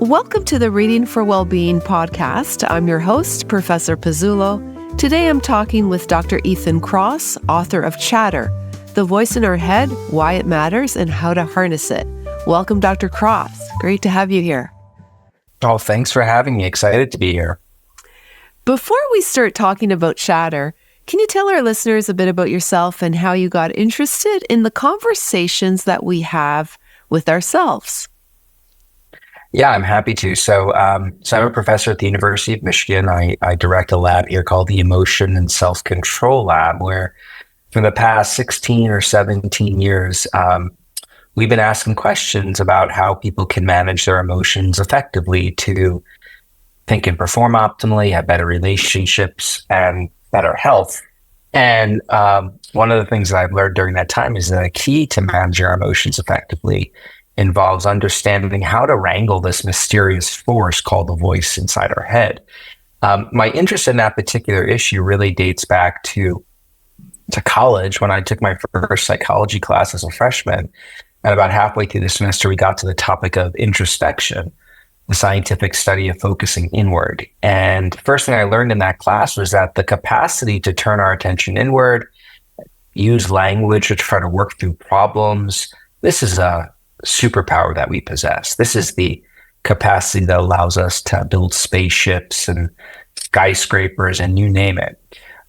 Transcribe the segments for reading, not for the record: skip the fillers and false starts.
Welcome to the Reading for Wellbeing podcast. I'm your host, Professor Pizzullo. Today I'm talking with Dr. Ethan Kross, author of Chatter, The Voice in Our Head, Why It Matters, and How to Harness It. Welcome, Dr. Kross. Great to have you here. Oh, thanks for having me. Excited to be here. Before we start talking about Chatter, can you tell our listeners a bit about yourself and how you got interested in the conversations that we have with ourselves? Yeah, I'm happy to. So I'm a professor at the University of Michigan. I direct a lab here called the Emotion and Self-Control Lab, where for the past 16 or 17 years, we've been asking questions about how people can manage their emotions effectively to think and perform optimally, have better relationships, and better health. And one of the things that I've learned during that time is that a key to managing our emotions effectively involves understanding how to wrangle this mysterious force called the voice inside our head. My interest in that particular issue really dates back to college when I took my first psychology class as a freshman. And about halfway through the semester, we got to the topic of introspection, the scientific study of focusing inward. And the first thing I learned in that class was that the capacity to turn our attention inward, use language to try to work through problems, this is a superpower that we possess. This is the capacity that allows us to build spaceships and skyscrapers and you name it.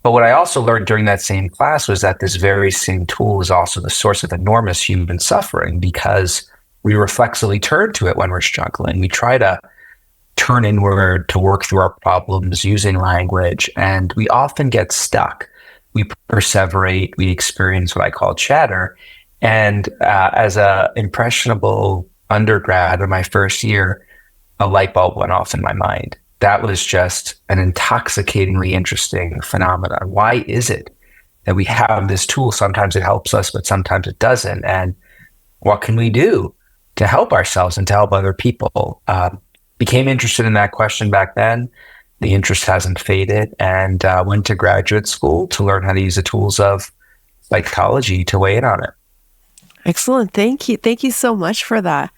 But what I also learned during that same class was that this very same tool is also the source of enormous human suffering because we reflexively turn to it when we're struggling. We try to turn inward to work through our problems using language, and we often get stuck. We perseverate, we experience what I call chatter. And as a impressionable undergrad in my first year, a light bulb went off in my mind. That was just an intoxicatingly interesting phenomenon. Why is it that we have this tool? Sometimes it helps us, but sometimes it doesn't. And what can we do to help ourselves and to help other people? Became interested in that question back then. The interest hasn't faded, and went to graduate school to learn how to use the tools of psychology to weigh in on it. Excellent. Thank you. Thank you so much for that.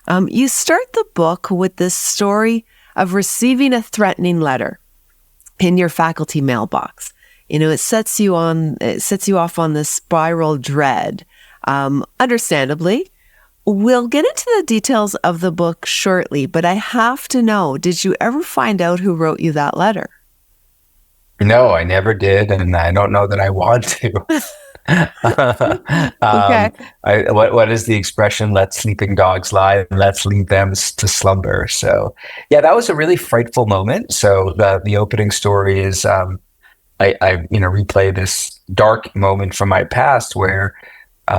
You start the book with this story of receiving a threatening letter in your faculty mailbox. You know, it sets you off on this spiral dread. Understandably, we'll get into the details of the book shortly, but I have to know, did you ever find out who wrote you that letter? No, I never did, and I don't know that I want to. Okay. What is the expression? Let sleeping dogs lie, and let's leave them to slumber. So, yeah, that was a really frightful moment. So the opening story is I replay this dark moment from my past where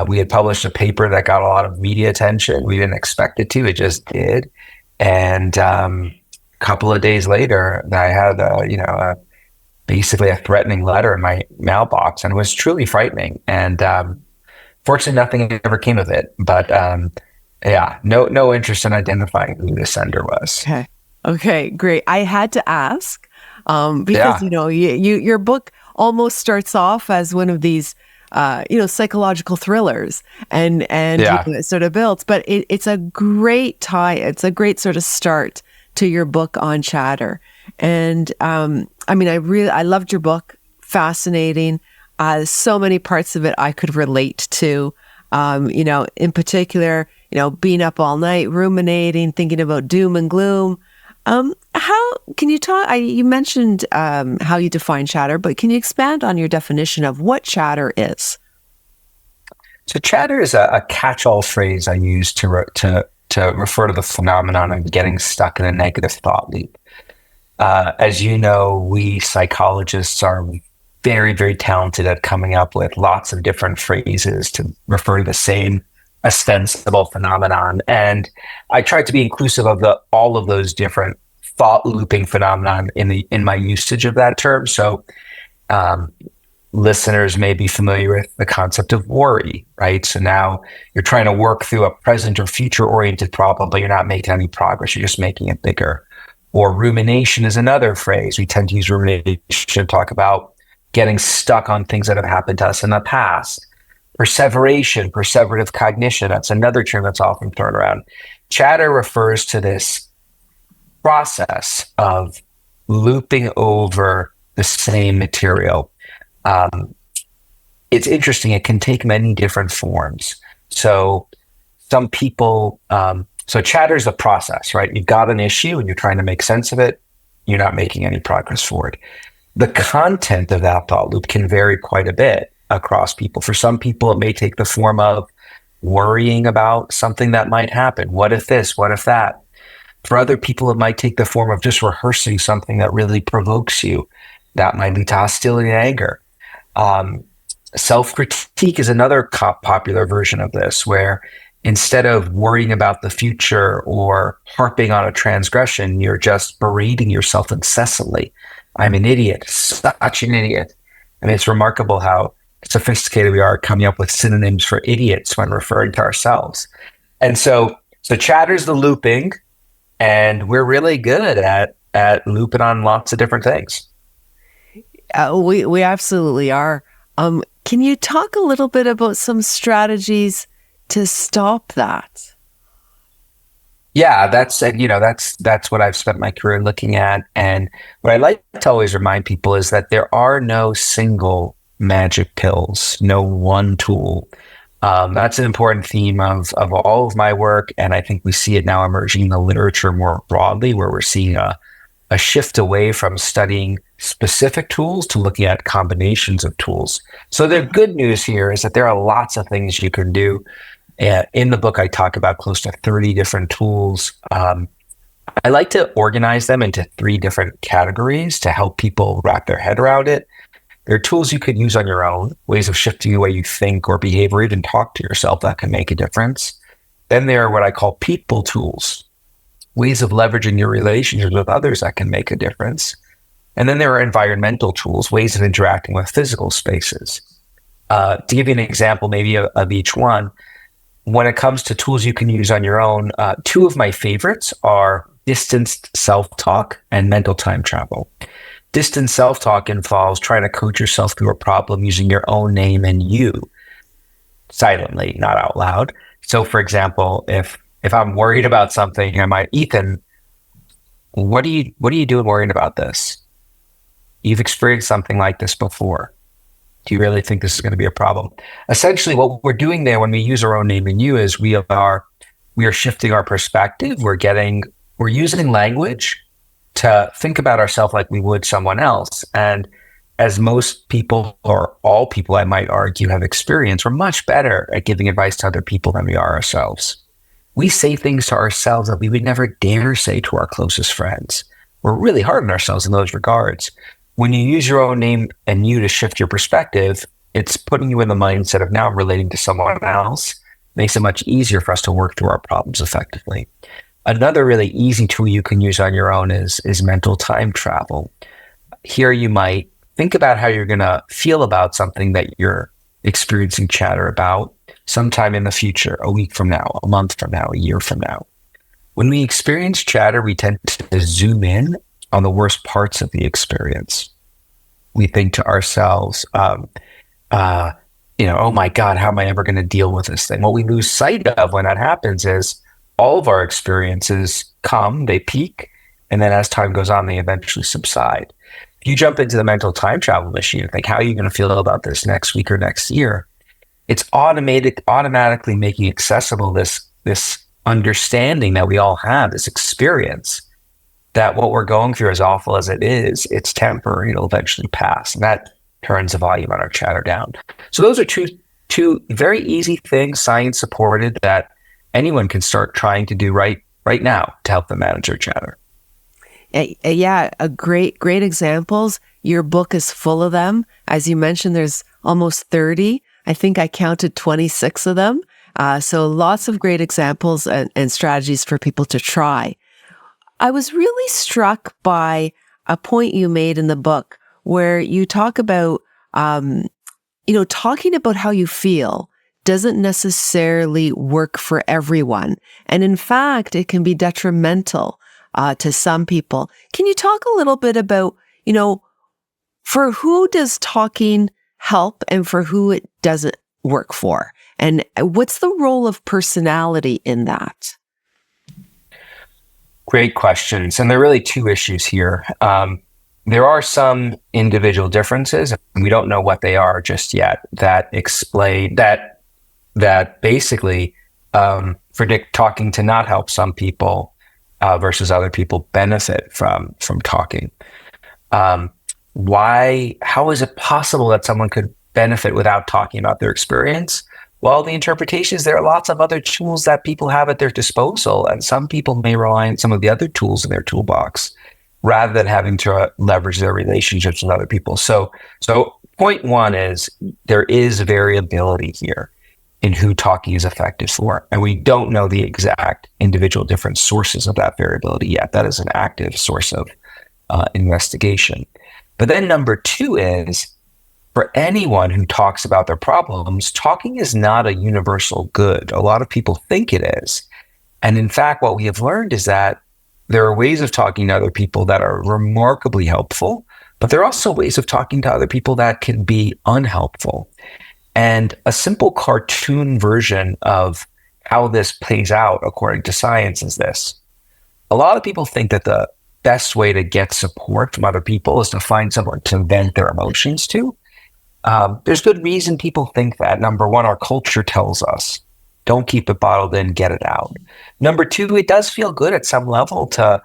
we had published a paper that got a lot of media attention. We didn't expect it to; it just did. And a couple of days later, I had basically a threatening letter in my mailbox, and it was truly frightening. And fortunately, nothing ever came of it. But no interest in identifying who the sender was. Okay, great. I had to ask because your book almost starts off as one of these psychological thrillers, and it sort of builds. But it's a great tie. It's a great sort of start to your book on Chatter. And I loved your book. Fascinating. So many parts of it I could relate to. In particular, being up all night, ruminating, thinking about doom and gloom. How can you talk? You mentioned how you define chatter, but can you expand on your definition of what chatter is? So chatter is a catch-all phrase I use to refer to the phenomenon of getting stuck in a negative thought loop. As you know, we psychologists are very, very talented at coming up with lots of different phrases to refer to the same ostensible phenomenon. And I tried to be inclusive of all of those different thought looping phenomenon in my usage of that term. So listeners may be familiar with the concept of worry, right? So now you're trying to work through a present or future oriented problem, but you're not making any progress. You're just making it bigger. Or rumination is another phrase. We tend to use rumination to talk about getting stuck on things that have happened to us in the past. Perseveration, perseverative cognition, that's another term that's often thrown around. Chatter refers to this process of looping over the same material. It's interesting. It can take many different forms. So some people, so chatter is a process, right? You've got an issue and you're trying to make sense of it. You're not making any progress forward. The content of that thought loop can vary quite a bit across people. For some people, it may take the form of worrying about something that might happen. What if this? What if that? For other people, it might take the form of just rehearsing something that really provokes you. That might lead to hostility and anger. Self-critique is another popular version of this, where instead of worrying about the future or harping on a transgression, you're just berating yourself incessantly. I'm an idiot, such an idiot. I mean, it's remarkable how sophisticated we are coming up with synonyms for idiots when referring to ourselves. And so chatter's the looping, and we're really good at looping on lots of different things. We absolutely are. Can you talk a little bit about some strategies to stop that? Yeah, that's what I've spent my career looking at. And what I like to always remind people is that there are no single magic pills, no one tool. That's an important theme of all of my work. And I think we see it now emerging in the literature more broadly, where we're seeing a shift away from studying specific tools to looking at combinations of tools. So the good news here is that there are lots of things you can do. In the book, I talk about close to 30 different tools. I like to organize them into 3 different categories to help people wrap their head around it. There are tools you can use on your own, ways of shifting the way you think or behave or even talk to yourself that can make a difference. Then there are what I call people tools, ways of leveraging your relationships with others that can make a difference. And then there are environmental tools, ways of interacting with physical spaces. To give you an example maybe of each one, when it comes to tools you can use on your own, 2 of my favorites are distanced self-talk and mental time travel. Distanced self-talk involves trying to coach yourself through a problem using your own name and you, silently, not out loud. So for example, if I'm worried about something, I might, Ethan, what are you doing worrying about this? You've experienced something like this before. Do you really think this is going to be a problem? Essentially, what we're doing there when we use our own name and you is we are shifting our perspective. We're using language to think about ourselves like we would someone else. And as most people, or all people, I might argue, have experienced, we're much better at giving advice to other people than we are ourselves. We say things to ourselves that we would never dare say to our closest friends. We're really hard on ourselves in those regards. When you use your own name and you to shift your perspective, it's putting you in the mindset of now relating to someone else. It makes it much easier for us to work through our problems effectively. Another really easy tool you can use on your own is mental time travel. Here you might think about how you're going to feel about something that you're experiencing chatter about sometime in the future, a week from now, a month from now, a year from now. When we experience chatter, we tend to zoom in on the worst parts of the experience. We think to ourselves, oh my God, how am I ever going to deal with this thing? What we lose sight of when that happens is all of our experiences come, they peak, and then as time goes on, they eventually subside. If you jump into the mental time travel machine and think, how are you going to feel about this next week or next year? It's automatically making accessible this understanding that we all have, this experience, that what we're going through, as awful as it is, it's temporary, it'll eventually pass. And that turns the volume on our chatter down. So those are two very easy things, science supported, that anyone can start trying to do right now to help them manage their chatter. Yeah, great examples. Your book is full of them. As you mentioned, there's almost 30. I think I counted 26 of them. So lots of great examples and strategies for people to try. I was really struck by a point you made in the book where you talk about, talking about how you feel doesn't necessarily work for everyone. And in fact, it can be detrimental to some people. Can you talk a little bit about, for who does talking help and for who it doesn't work for? And what's the role of personality in that? Great questions. And there are really two issues here. There are some individual differences, and we don't know what they are just yet, that explain that basically predict talking to not help some people versus other people benefit from talking. How is it possible that someone could benefit without talking about their experience? Well, the interpretation is there are lots of other tools that people have at their disposal, and some people may rely on some of the other tools in their toolbox rather than having to leverage their relationships with other people. So point one is there is variability here in who talking is effective for, and we don't know the exact individual different sources of that variability yet. That is an active source of investigation. But then number two is, for anyone who talks about their problems, talking is not a universal good. A lot of people think it is. And in fact, what we have learned is that there are ways of talking to other people that are remarkably helpful, but there are also ways of talking to other people that can be unhelpful. And a simple cartoon version of how this plays out according to science is this. A lot of people think that the best way to get support from other people is to find someone to vent their emotions to. There's good reason people think that. Number one, our culture tells us, don't keep it bottled in, get it out. Number two, it does feel good at some level to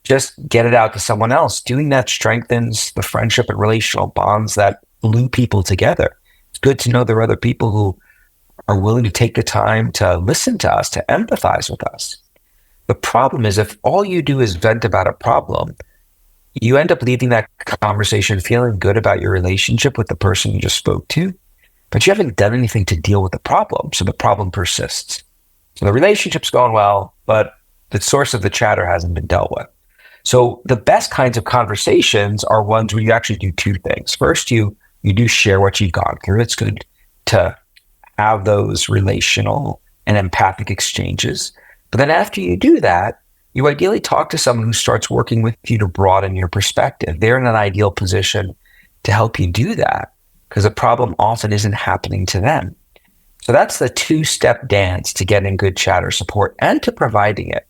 just get it out to someone else. Doing that strengthens the friendship and relational bonds that glue people together. It's good to know there are other people who are willing to take the time to listen to us, to empathize with us. The problem is, if all you do is vent about a problem, you end up leaving that conversation feeling good about your relationship with the person you just spoke to, but you haven't done anything to deal with the problem, so the problem persists. So the relationship's going well, but the source of the chatter hasn't been dealt with. So the best kinds of conversations are ones where you actually do two things. First, you do share what you've gone through. It's good to have those relational and empathic exchanges. But then after you do that, you ideally talk to someone who starts working with you to broaden your perspective. They're in an ideal position to help you do that because the problem often isn't happening to them. So that's the two-step dance to getting good chatter support and to providing it.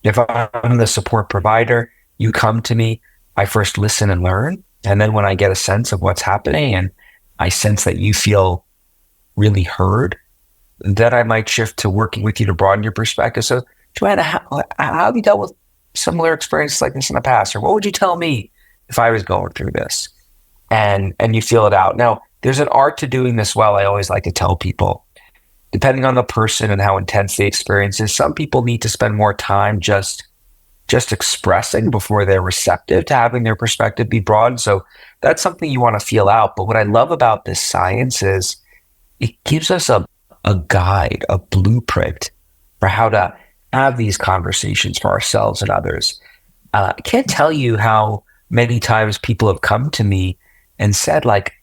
If I'm the support provider, you come to me, I first listen and learn. And then when I get a sense of what's happening and I sense that you feel really heard, then I might shift to working with you to broaden your perspective. So Joanna, how have you dealt with similar experiences like this in the past? Or what would you tell me if I was going through this? And you feel it out. Now, there's an art to doing this well. I always like to tell people, depending on the person and how intense the experience is, some people need to spend more time just expressing before they're receptive to having their perspective be broad. So that's something you want to feel out. But what I love about this science is it gives us a guide, a blueprint for how to have these conversations for ourselves and others. I can't tell you how many times people have come to me and said, like,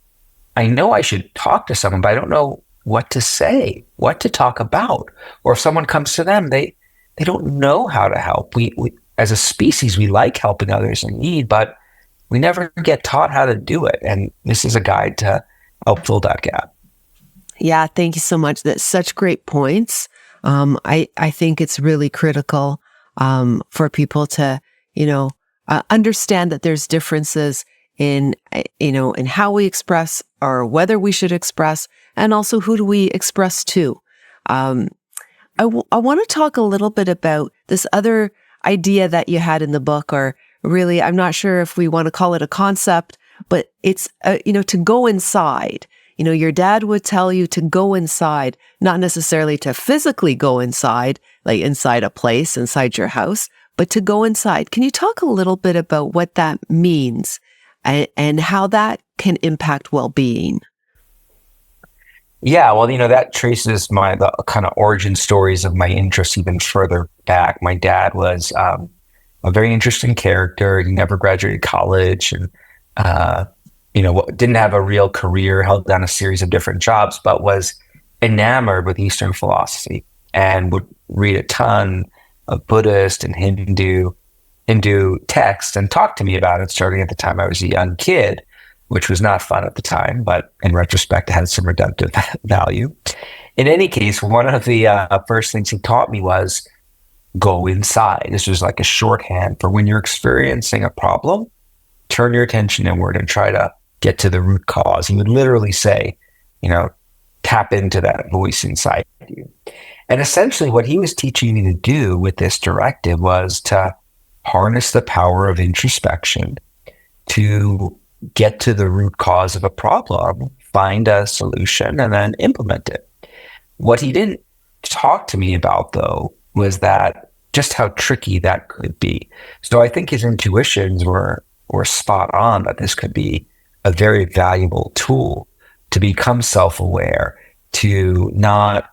I know I should talk to someone, but I don't know what to say, what to talk about. Or if someone comes to them, they don't know how to help. We as a species, we like helping others in need, but we never get taught how to do it. And this is a guide to help fill that gap. Yeah, thank you so much. That's such great points. I think it's really critical for people to, understand that there's differences in how we express or whether we should express, and also who do we express to. I want to talk a little bit about this other idea that you had in the book, or really, I'm not sure if we want to call it a concept, but it's, to go inside. Your dad would tell you to go inside, not necessarily to physically go inside, like inside a place, inside your house, but to go inside. Can you talk a little bit about what that means and how that can impact well-being? Yeah, well, that traces the kind of origin stories of my interests even further back. My dad was a very interesting character. He never graduated college and, didn't have a real career, held down a series of different jobs, but was enamored with Eastern philosophy and would read a ton of Buddhist and Hindu texts and talk to me about it starting at the time I was a young kid, which was not fun at the time, but in retrospect, it had some redemptive value. In any case, one of the first things he taught me was go inside. This was like a shorthand for when you're experiencing a problem, turn your attention inward and try to get to the root cause. He would literally say, tap into that voice inside you. And essentially what he was teaching me to do with this directive was to harness the power of introspection to get to the root cause of a problem, find a solution, and then implement it. What he didn't talk to me about, though, was that just how tricky that could be. So I think his intuitions were spot on that this could be a very valuable tool to become self-aware, to not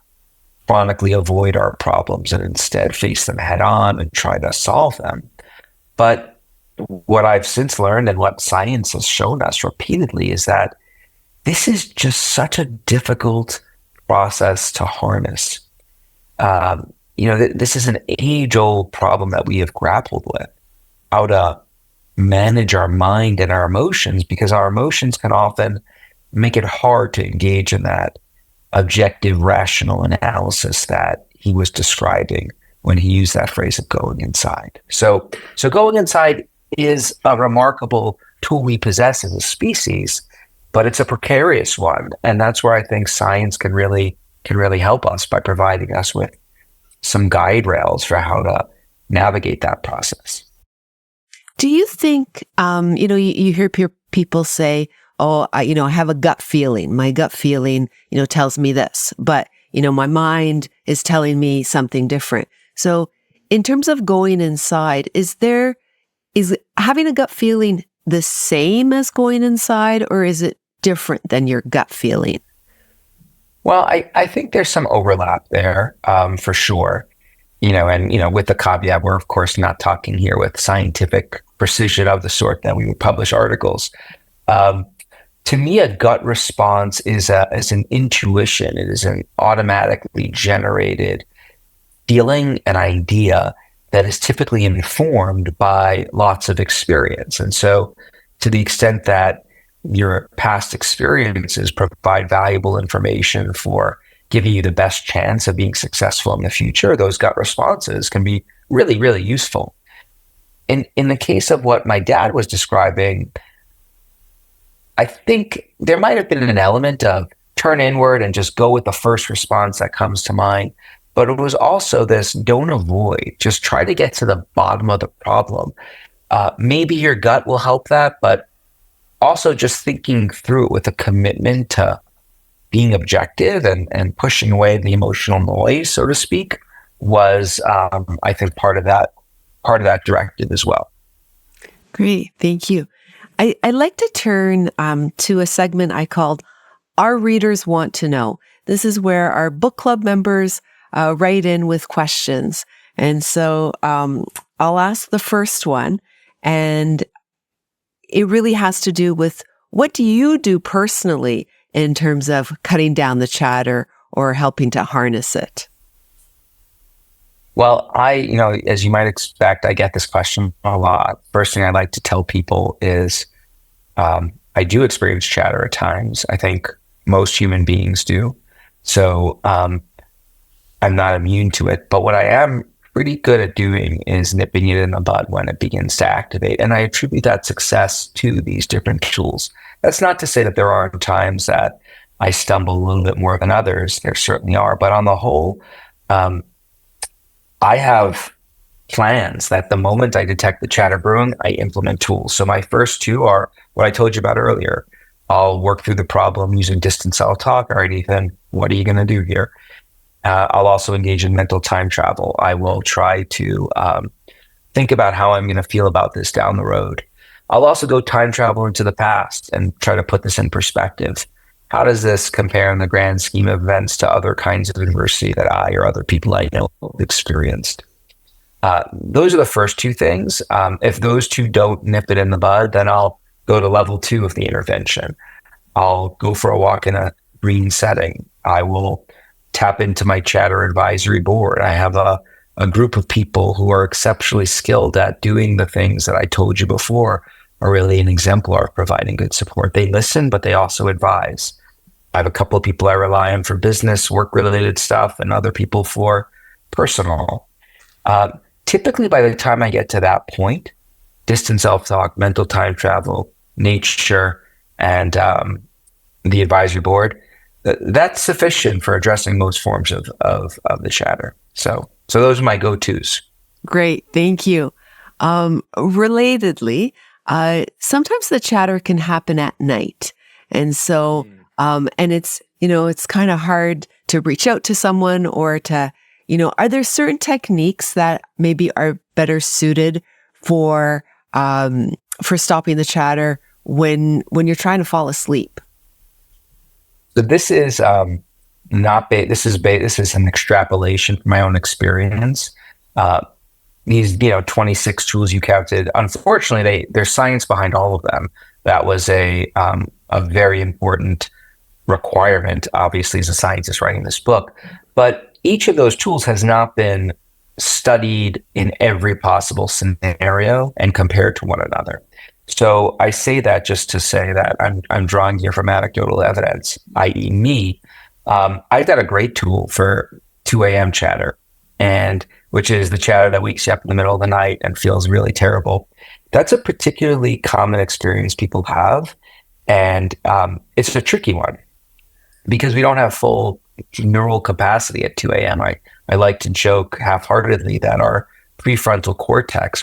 chronically avoid our problems and instead face them head on and try to solve them. But what I've since learned and what science has shown us repeatedly is that this is just such a difficult process to harness. This is an age-old problem that we have grappled with, how to manage our mind and our emotions, because our emotions can often make it hard to engage in that objective, rational analysis that he was describing when he used that phrase of going inside. So going inside is a remarkable tool we possess as a species, but it's a precarious one. And that's where I think science can really help us by providing us with some guide rails for how to navigate that process. Do you think, you hear people say, oh, I have a gut feeling. My gut feeling, tells me this, but, my mind is telling me something different. So in terms of going inside, is having a gut feeling the same as going inside, or is it different than your gut feeling? Well, I think there's some overlap there, for sure. With the caveat, we're of course not talking here with scientific precision of the sort that we would publish articles. To me, a gut response is an intuition. It is an automatically generated feeling, an idea that is typically informed by lots of experience. And so to the extent that your past experiences provide valuable information for giving you the best chance of being successful in the future, those gut responses can be really, really useful. In the case of what my dad was describing, I think there might have been an element of turn inward and just go with the first response that comes to mind. But it was also this don't avoid, just try to get to the bottom of the problem. Maybe your gut will help that, but also just thinking through it with a commitment to being objective and pushing away the emotional noise, so to speak, was, I think, part of that directive as well. Great. Thank you. I'd like to turn to a segment I called Our Readers Want to Know. This is where our book club members write in with questions. And so I'll ask the first one, and it really has to do with what do you do personally in terms of cutting down the chatter or helping to harness it? Well, as you might expect, I get this question a lot. First thing I like to tell people is I do experience chatter at times. I think most human beings do. So I'm not immune to it. But what I am pretty good at doing is nipping it in the bud when it begins to activate. And I attribute that success to these different tools. That's not to say that there aren't times that I stumble a little bit more than others. There certainly are. But on the whole, I have plans that the moment I detect the chatter brewing, I implement tools. So my first two are what I told you about earlier. I'll work through the problem using distance self-talk. All right, Ethan, what are you going to do here? I'll also engage in mental time travel. I will try to think about how I'm going to feel about this down the road. I'll also go time travel into the past and try to put this in perspective. How does this compare in the grand scheme of events to other kinds of adversity that I or other people I know have experienced? Those are the first two things. If those two don't nip it in the bud, then I'll go to level 2 of the intervention. I'll go for a walk in a green setting. I will tap into my chatter advisory board. I have a group of people who are exceptionally skilled at doing the things that I told you before are really an exemplar of providing good support. They listen, but they also advise. I have a couple of people I rely on for business, work-related stuff, and other people for personal. Uh, Typically, by the time I get to that point, distant self-talk, mental time travel, nature, and the advisory board, that's sufficient for addressing most forms of the chatter. So those are my go-tos. Great. Thank you. Relatedly, sometimes the chatter can happen at night. And so, and it's kind of hard to reach out to someone or to, are there certain techniques that maybe are better suited for, for stopping the chatter when you're trying to fall asleep? So this is this is an extrapolation from my own experience. Uh, these 26 tools you counted, unfortunately there's science behind all of them. That was a very important requirement, obviously, as a scientist writing this book. But each of those tools has not been studied in every possible scenario and compared to one another. So I say that just to say that I'm drawing here from anecdotal evidence, i.e., me. I've got a great tool for 2 a.m. chatter, and which is the chatter that wakes you up in the middle of the night and feels really terrible. That's a particularly common experience people have, and it's a tricky one because we don't have full neural capacity at 2 a.m. I like to joke half-heartedly that our prefrontal cortex,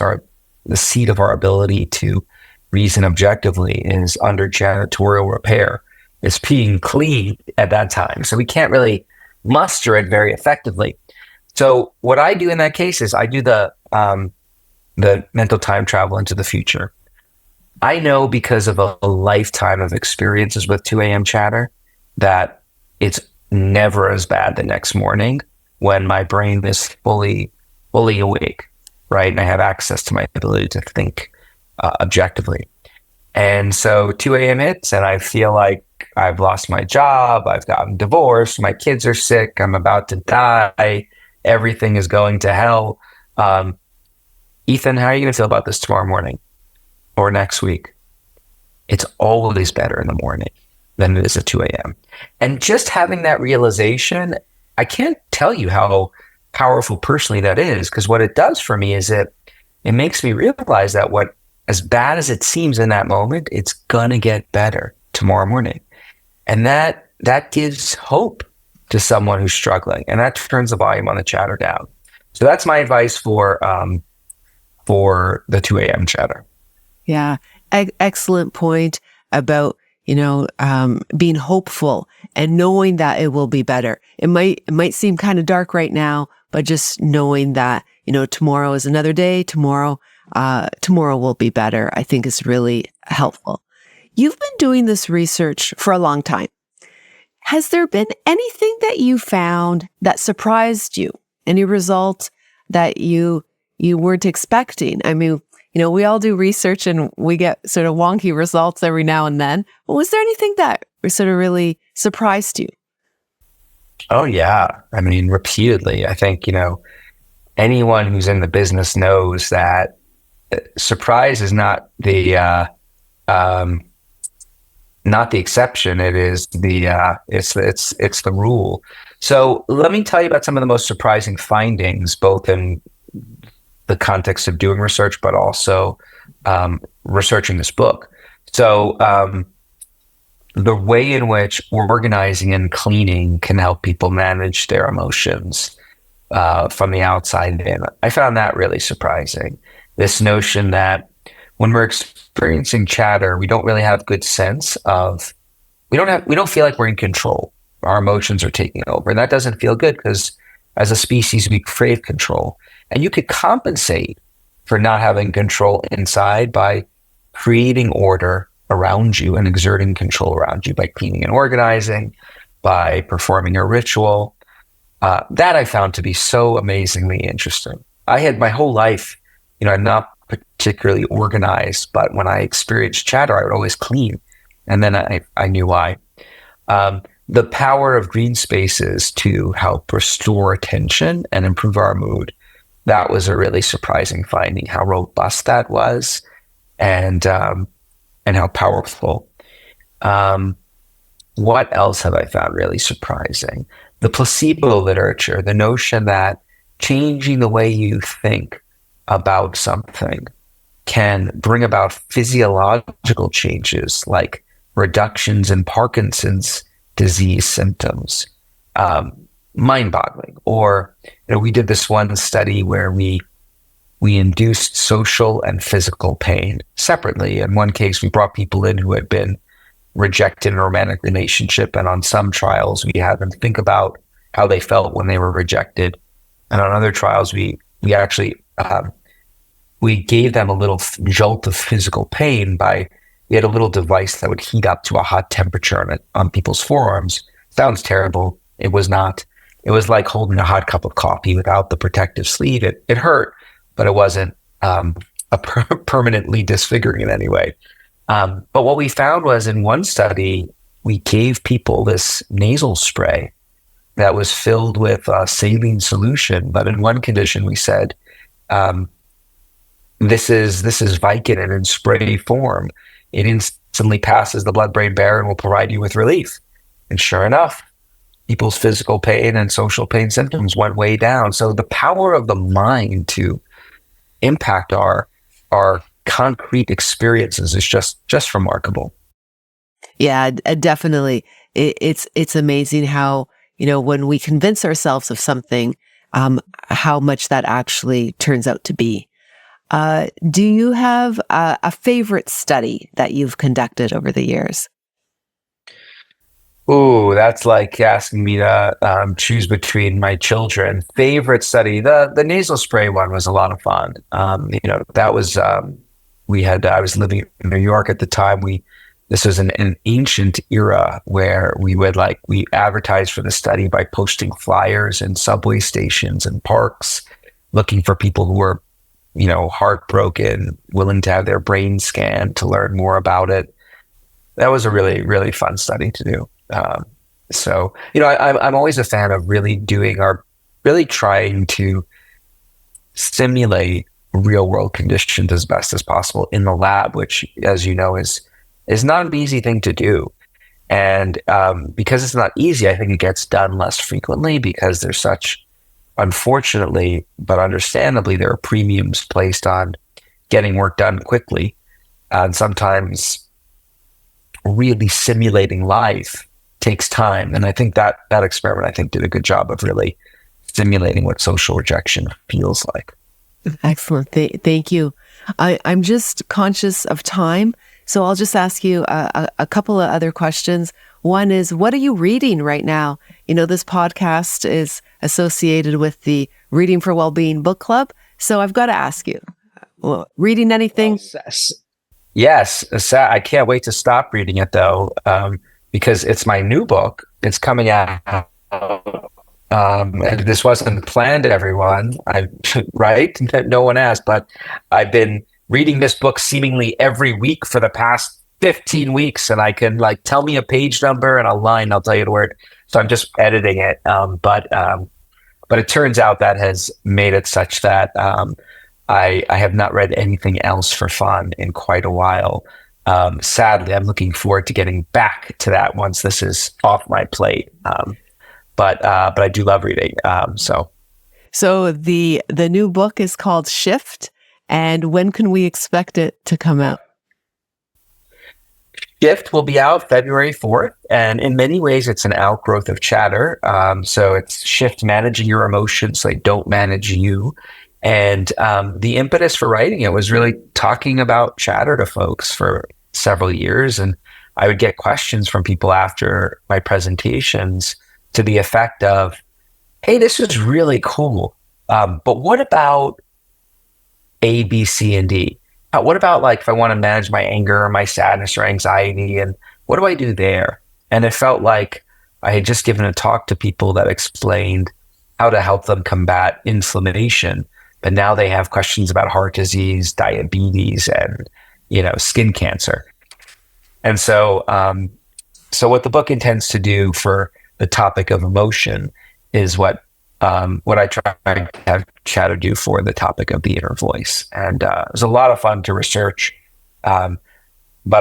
the seat of our ability to reason objectively, is under janitorial repair. It's being cleaned at that time. So we can't really muster it very effectively. So what I do in that case is I do the mental time travel into the future. I know because of a lifetime of experiences with 2 a.m. chatter that it's never as bad the next morning when my brain is fully awake, right? And I have access to my ability to think objectively. And so 2 a.m. hits and I feel like I've lost my job, I've gotten divorced, my kids are sick, I'm about to die, everything is going to hell. Ethan, how are you going to feel about this tomorrow morning or next week? It's always better in the morning than it is at 2 a.m. And just having that realization, I can't tell you how powerful personally that is, because what it does for me is it makes me realize that what as bad as it seems in that moment, it's gonna get better tomorrow morning. And that gives hope to someone who's struggling, and that turns the volume on the chatter down. So that's my advice for the 2 a.m. chatter. Yeah, excellent point about being hopeful and knowing that it will be better. It might seem kind of dark right now, but just knowing that tomorrow is another day. Tomorrow will be better, I think is really helpful. You've been doing this research for a long time. Has there been anything that you found that surprised you? Any result that you weren't expecting? I mean, we all do research and we get sort of wonky results every now and then. But was there anything that sort of really surprised you? Oh, yeah. I mean, repeatedly. I think, anyone who's in the business knows that surprise is not the exception. It is it's the rule. So let me tell you about some of the most surprising findings, both in the context of doing research, but also researching this book. So the way in which organizing and cleaning can help people manage their emotions from the outside in, I found that really surprising. This notion that when we're experiencing chatter, we don't really have good sense of, we don't feel like we're in control. Our emotions are taking over, and that doesn't feel good because as a species, we crave control. And you could compensate for not having control inside by creating order around you and exerting control around you by cleaning and organizing, by performing a ritual. That I found to be so amazingly interesting. I had my whole life, I'm not particularly organized, but when I experienced chatter, I would always clean. And then I knew why. The power of green spaces to help restore attention and improve our mood. That was a really surprising finding, how robust that was and how powerful. What else have I found really surprising? The placebo literature, the notion that changing the way you think about something can bring about physiological changes like reductions in Parkinson's disease symptoms. Mind-boggling. Or we did this one study where we induced social and physical pain separately. In one case, we brought people in who had been rejected in a romantic relationship, and on some trials, we had them think about how they felt when they were rejected. And on other trials, we actually we gave them a little jolt of physical pain we had a little device that would heat up to a hot temperature on people's forearms. Sounds terrible. It was not. It was like holding a hot cup of coffee without the protective sleeve. It hurt, but it wasn't permanently disfiguring in any way. But what we found was in one study, we gave people this nasal spray that was filled with saline solution. But in one condition, we said, this is Vicodin in spray form. It instantly passes the blood-brain barrier and will provide you with relief. And sure enough, people's physical pain and social pain symptoms went way down. So the power of the mind to impact our concrete experiences is just remarkable. Yeah, definitely. It's amazing how, when we convince ourselves of something, how much that actually turns out to be. Do you have a favorite study that you've conducted over the years? Ooh, that's like asking me to choose between my children. Favorite study, the nasal spray one was a lot of fun. That was I was living in New York at the time. This was an ancient era where we advertised for the study by posting flyers in subway stations and parks, looking for people who were, heartbroken, willing to have their brain scanned to learn more about it. That was a really, really fun study to do. I'm always a fan of really trying to simulate real world conditions as best as possible in the lab, which, as you know, is not an easy thing to do. And because it's not easy, I think it gets done less frequently because there's such, unfortunately, but understandably, there are premiums placed on getting work done quickly. And sometimes really simulating life takes time. And I think that experiment, did a good job of really simulating what social rejection feels like. Excellent. Thank you. I'm just conscious of time, so I'll just ask you a couple of other questions. One is, what are you reading right now? This podcast is associated with the Reading for Wellbeing Book Club, so I've got to ask you, reading anything? Yes. I can't wait to stop reading it, though, because it's my new book. It's coming out. And this wasn't planned, everyone. Right? No one asked, but I've been reading this book seemingly every week for the past 15 weeks, and I can tell me a page number and a line, I'll tell you the word. So I'm just editing it. But it turns out that has made it such that I have not read anything else for fun in quite a while. Sadly, I'm looking forward to getting back to that once this is off my plate. But I do love reading. So the new book is called Shift, and when can we expect it to come out? Shift will be out February 4th, and in many ways, it's an outgrowth of Chatter. So it's Shift, managing your emotions so they don't manage you. And the impetus for writing it was really talking about Chatter to folks for several years, and I would get questions from people after my presentations to the effect of, hey, this is really cool, but what about A, B, C, and D? What about if I want to manage my anger or my sadness or anxiety, and what do I do there? And it felt like I had just given a talk to people that explained how to help them combat inflammation, but now they have questions about heart disease, diabetes, and skin cancer. And so what the book intends to do for the topic of emotion is what I try to have Chatter do for the topic of the inner voice. And it was a lot of fun to research, but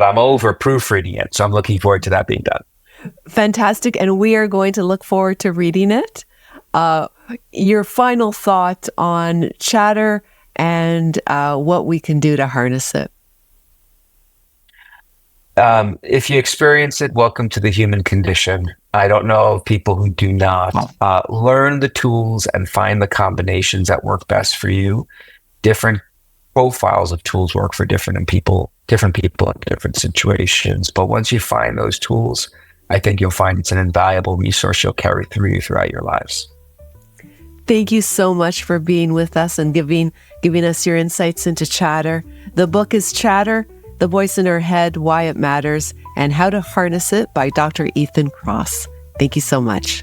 I'm over proofreading it. So I'm looking forward to that being done. Fantastic. And we are going to look forward to reading it. your final thought on chatter and what we can do to harness it. If you experience it, welcome to the human condition. I don't know of people who do not. Learn the tools and find the combinations that work best for you. Different profiles of tools work for different people in different situations. But once you find those tools, I think you'll find it's an invaluable resource you'll carry through you throughout your lives. Thank you so much for being with us and giving us your insights into chatter. The book is Chatter, The Voice in Our Head, Why It Matters, and How to Harness It by Dr. Ethan Kross. Thank you so much.